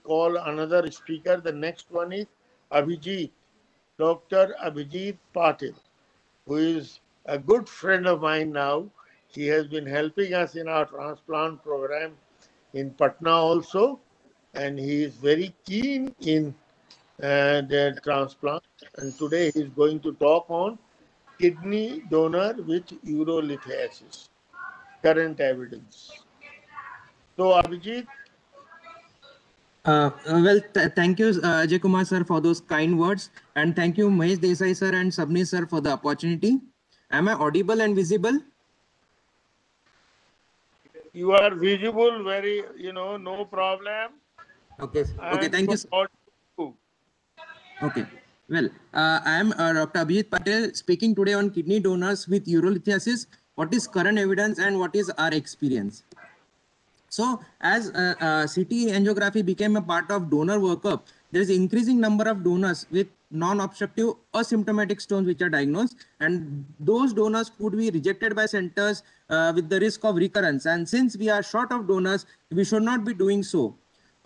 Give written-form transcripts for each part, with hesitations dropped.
call another speaker. The next one is Abhijit, Dr. Abhijit Patil, who is a good friend of mine now. He has been helping us in our transplant program in Patna also, and he is very keen in the transplant. And today he is going to talk on kidney donor with urolithiasis, current evidence. So, Abhijit, Thank you, Ajay Kumar sir, for those kind words, and thank you, Mahesh Desai sir and Sabni sir, for the opportunity. Am I audible and visible? you are visible, very, no problem. Okay. Okay. And Thank so, you. what do Okay. Well, I am Dr. Abhijit Patel speaking today on kidney donors with urolithiasis. What is current evidence and what is our experience? So, as CT angiography became a part of donor workup, there is increasing number of donors with non-obstructive asymptomatic stones which are diagnosed, and those donors could be rejected by centers with the risk of recurrence. And since we are short of donors, we should not be doing so.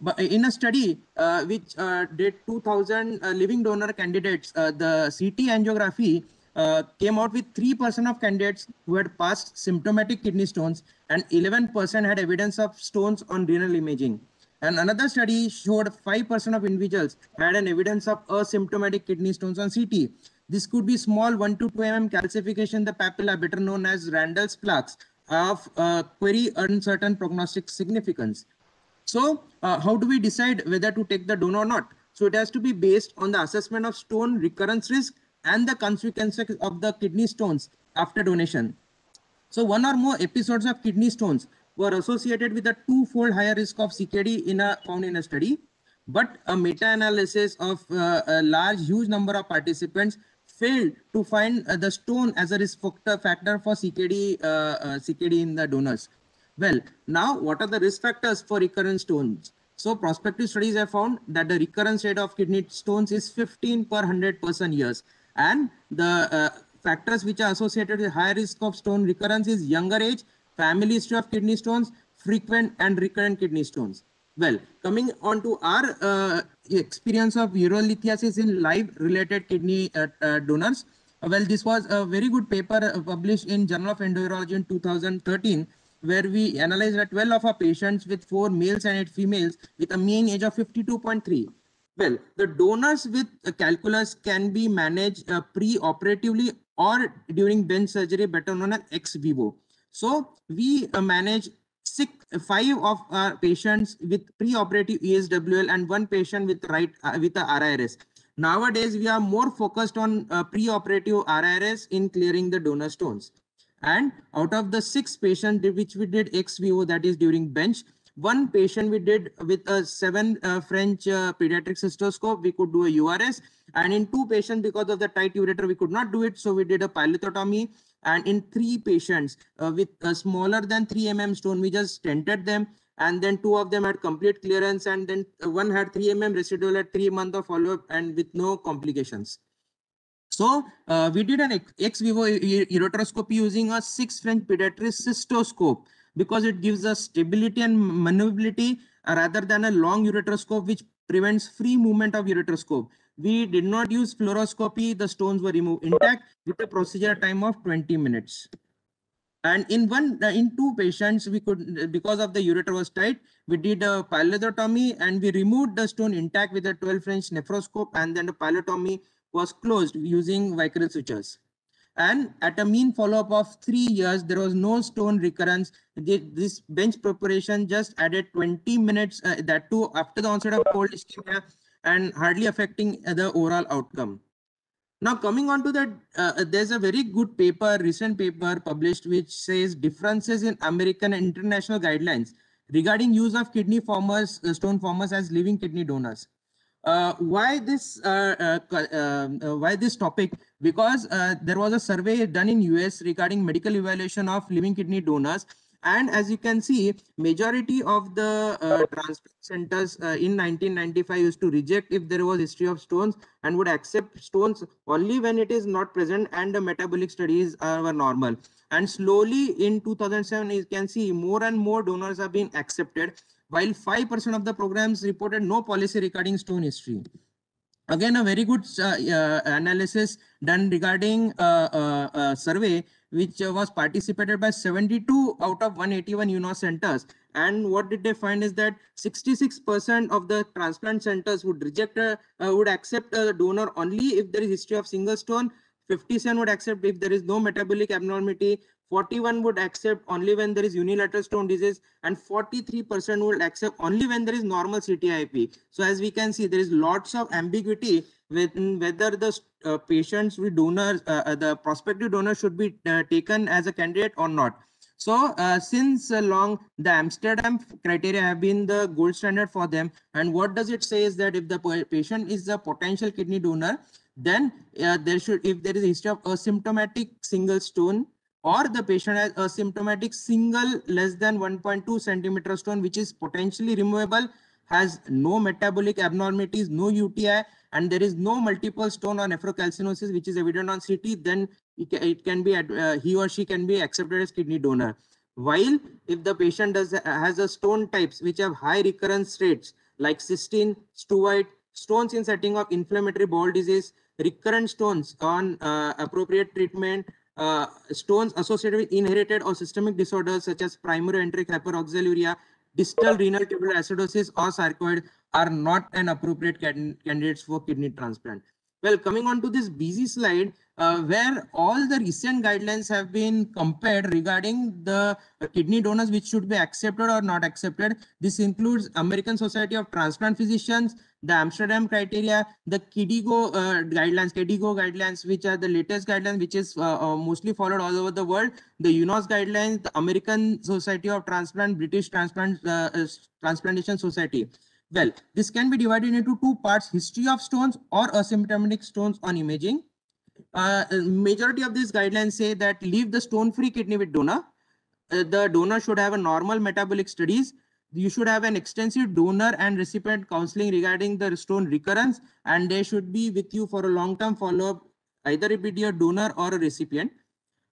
But in a study which did 2000 living donor candidates, the CT angiography came out with 3% of candidates who had passed symptomatic kidney stones and 11% had evidence of stones on renal imaging. And another study showed 5% of individuals had an evidence of asymptomatic kidney stones on CT. This could be small 1 to 2 mm calcification, the papilla, better known as Randall's plaques, of very uncertain prognostic significance. So how do we decide whether to take the donor or not? So it has to be based on the assessment of stone recurrence risk and the consequences of the kidney stones after donation. So one or more episodes of kidney stones were associated with a twofold higher risk of CKD found in a study. But a meta-analysis of a huge number of participants failed to find the stone as a risk factor for CKD in the donors. Well, now what are the risk factors for recurrent stones? So prospective studies have found that the recurrence rate of kidney stones is 15 per 100% years. And the factors which are associated with high risk of stone recurrence is younger age, family history of kidney stones, frequent and recurrent kidney stones. Well, coming on to our experience of urolithiasis in live related kidney donors. Well, this was a very good paper published in Journal of Endourology in 2013, where we analyzed 12 of our patients with 4 males and 8 females with a mean age of 52.3. Well, the donors with calculus can be managed pre-operatively or during bench surgery, better known as ex vivo. So we manage 5 of our patients with pre-operative ESWL and 1 patient with with a RIRS. Nowadays, we are more focused on pre-operative RIRS in clearing the donor stones. And out of the 6 patients which we did ex vivo, that is during bench, 1 patient we did with a 7 French pediatric cystoscope, we could do a URS. And in 2 patients, because of the tight ureter, we could not do it. So we did a pilototomy. And in 3 patients with a smaller than 3 mm stone, we just stented them. And then 2 of them had complete clearance. And then 1 had 3 mm residual at 3 months of follow-up and with no complications. So we did an ex vivo ureteroscopy using a 6 French pediatric cystoscope because it gives us stability and maneuverability rather than a long ureteroscope which prevents free movement of ureteroscope. We did not use fluoroscopy. The stones were removed intact with a procedure time of 20 minutes. And in 2 patients, we could, because of the ureter was tight, we did a pilotomy and we removed the stone intact with a 12 French nephroscope, and then the pilotomy was closed using Vicarial sutures. And at a mean follow-up of 3 years, there was no stone recurrence. This bench preparation just added 20 minutes, that too after the onset of cold ischemia, and hardly affecting the overall outcome. Now coming on to that, there's a very good paper, recent paper published, which says differences in American and international guidelines regarding use of kidney formers, stone formers as living kidney donors. Why this topic? Because there was a survey done in US regarding medical evaluation of living kidney donors, and as you can see, majority of the transplant centers in 1995 used to reject if there was history of stones and would accept stones only when it is not present and the metabolic studies were normal. And slowly in 2007, you can see more and more donors are being accepted. while 5% of the programs reported no policy regarding stone history. Again, a very good analysis done regarding survey which was participated by 72 out of 181 UNOS centers. And what did they find is that 66% of the transplant centers would would accept a donor only if there is history of single stone. 57 would accept if there is no metabolic abnormality. 41 would accept only when there is unilateral stone disease, and 43% would accept only when there is normal CTIP. So as we can see, there is lots of ambiguity with whether the patients with donors, the prospective donor should be taken as a candidate or not. So since long, the Amsterdam criteria have been the gold standard for them. And what does it say is that if the patient is a potential kidney donor, then there should, if there is a history of asymptomatic single stone, or the patient has asymptomatic single less than 1.2 centimeter stone, which is potentially removable, has no metabolic abnormalities, no UTI, and there is no multiple stone or nephrocalcinosis, which is evident on CT, then it can be, he or she can be accepted as kidney donor. While if the patient has a stone types which have high recurrence rates, like cystine, stuoid, stones in setting of inflammatory bowel disease, recurrent stones on appropriate treatment, stones associated with inherited or systemic disorders such as primary enteric hyperoxaluria, distal renal tubular acidosis, or sarcoid are not an appropriate candidates for kidney transplant. Well, coming on to this busy slide, where all the recent guidelines have been compared regarding the kidney donors which should be accepted or not accepted. This includes American Society of Transplant Physicians, the Amsterdam criteria, the KDIGO guidelines, which are the latest guidelines, which is mostly followed all over the world, the UNOS guidelines, the American Society of Transplant, British Transplantation Society. Well, this can be divided into two parts: history of stones or asymptomatic stones on imaging. Majority of these guidelines say that leave the stone-free kidney with donor. The donor should have a normal metabolic studies. You should have an extensive donor and recipient counseling regarding the stone recurrence, and they should be with you for a long-term follow-up, either it be a donor or a recipient.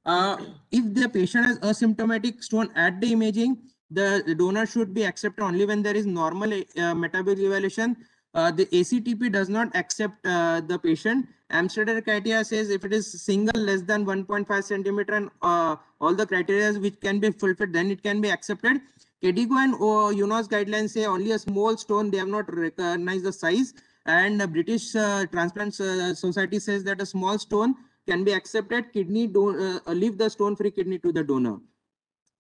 If the patient has asymptomatic stone at the imaging, the donor should be accepted only when there is normal metabolic evaluation. The ACTP does not accept the patient. Amsterdam criteria says if it is single less than 1.5 centimeter and all the criteria which can be fulfilled, then it can be accepted. KDIGO and UNOS guidelines say only a small stone, they have not recognized the size. And the British Transplant Society says that a small stone can be accepted. Kidney, leave the stone-free kidney to the donor.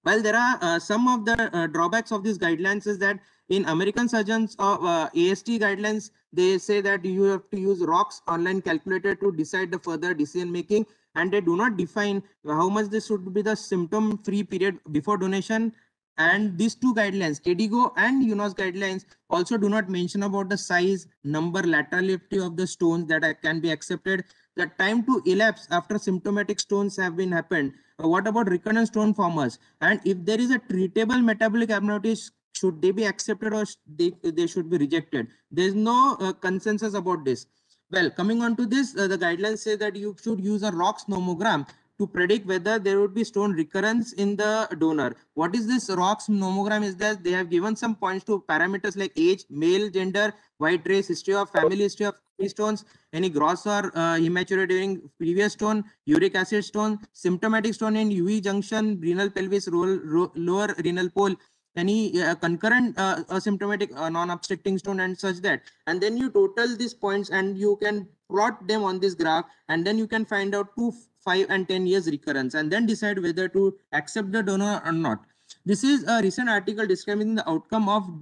Well, there are some of the drawbacks of these guidelines is that in American surgeons of AST guidelines, they say that you have to use ROCS online calculator to decide the further decision making, and they do not define how much this should be the symptom-free period before donation. And these two guidelines, KDIGO and UNOS guidelines, also do not mention about the size, number, laterality of the stones that can be accepted, the time to elapse after symptomatic stones have been happened. What about recurrent stone formers? And if there is a treatable metabolic abnormalities, should they be accepted or they should be rejected? There is no consensus about this. Well, coming on to this, the guidelines say that you should use a ROCS nomogram to predict whether there would be stone recurrence in the donor. What is this ROCS nomogram? Is that they have given some points to parameters like age, male, gender, white race, history of family history of stones, any gross or hematuria during previous stone, uric acid stone, symptomatic stone in UE junction, renal pelvis, lower renal pole, any concurrent asymptomatic non-obstructing stone, and such that. And then you total these points and you can plot them on this graph, and then you can find out 2, 5 and 10 years recurrence, and then decide whether to accept the donor or not. This is a recent article describing the outcome of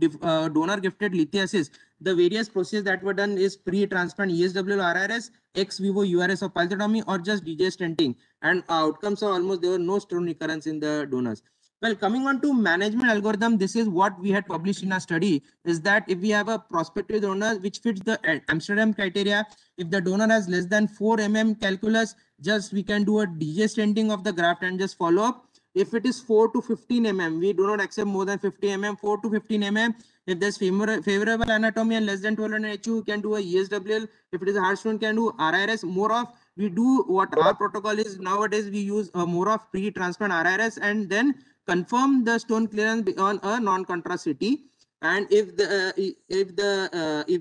donor gifted lithiasis. The various procedures that were done is pre-transplant ESW RRS, ex vivo URS of pulsotomy, or just DJ stenting, and outcomes are almost there were no stone recurrence in the donors. Well, coming on to management algorithm, this is what we had published in our study, is that if we have a prospective donor which fits the Amsterdam criteria, if the donor has less than 4 mm calculus, just we can do a DJ stenting of the graft and just follow up. If it is 4 to 15 mm, we do not accept more than 50 mm, 4 to 15 mm. If there's favorable anatomy and less than 1200 HU, we can do a ESWL. If it is a hard stone, can do RIRS. More of, we do what our protocol is nowadays, we use more of pre-transplant RIRS and then confirm the stone clearance on a non-contrast CT. And if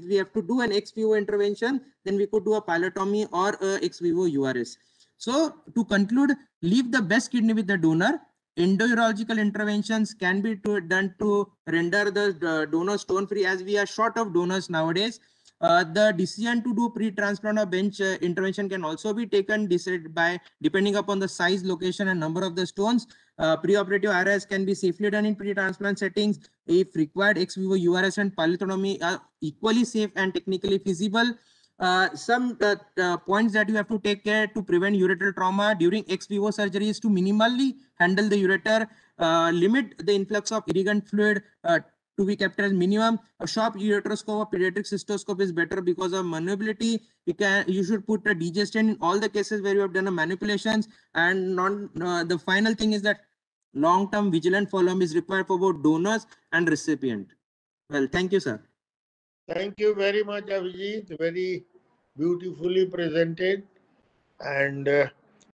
we have to do an ex vivo intervention, then we could do a pilotomy or a ex vivo URS. So to conclude, leave the best kidney with the donor. Endourological interventions can be done to render the donor stone free, as we are short of donors nowadays. The decision to do pre-transplant or bench intervention can also be taken decided by depending upon the size, location, and number of the stones. Preoperative RS can be safely done in pre-transplant settings. If required, ex vivo URS and pilotomy are equally safe and technically feasible. Some points that you have to take care to prevent ureteral trauma during ex vivo surgery is to minimally handle the ureter, limit the influx of irrigant fluid to be kept as minimum. A sharp ureteroscope or pediatric cystoscope is better because of maneuverability. You should put a DJ stent in all the cases where you have done a manipulations. And the final thing is that long-term vigilant follow-up is required for both donors and recipient. Well, thank you, sir. Thank you very much, Abhijit. Very beautifully presented. And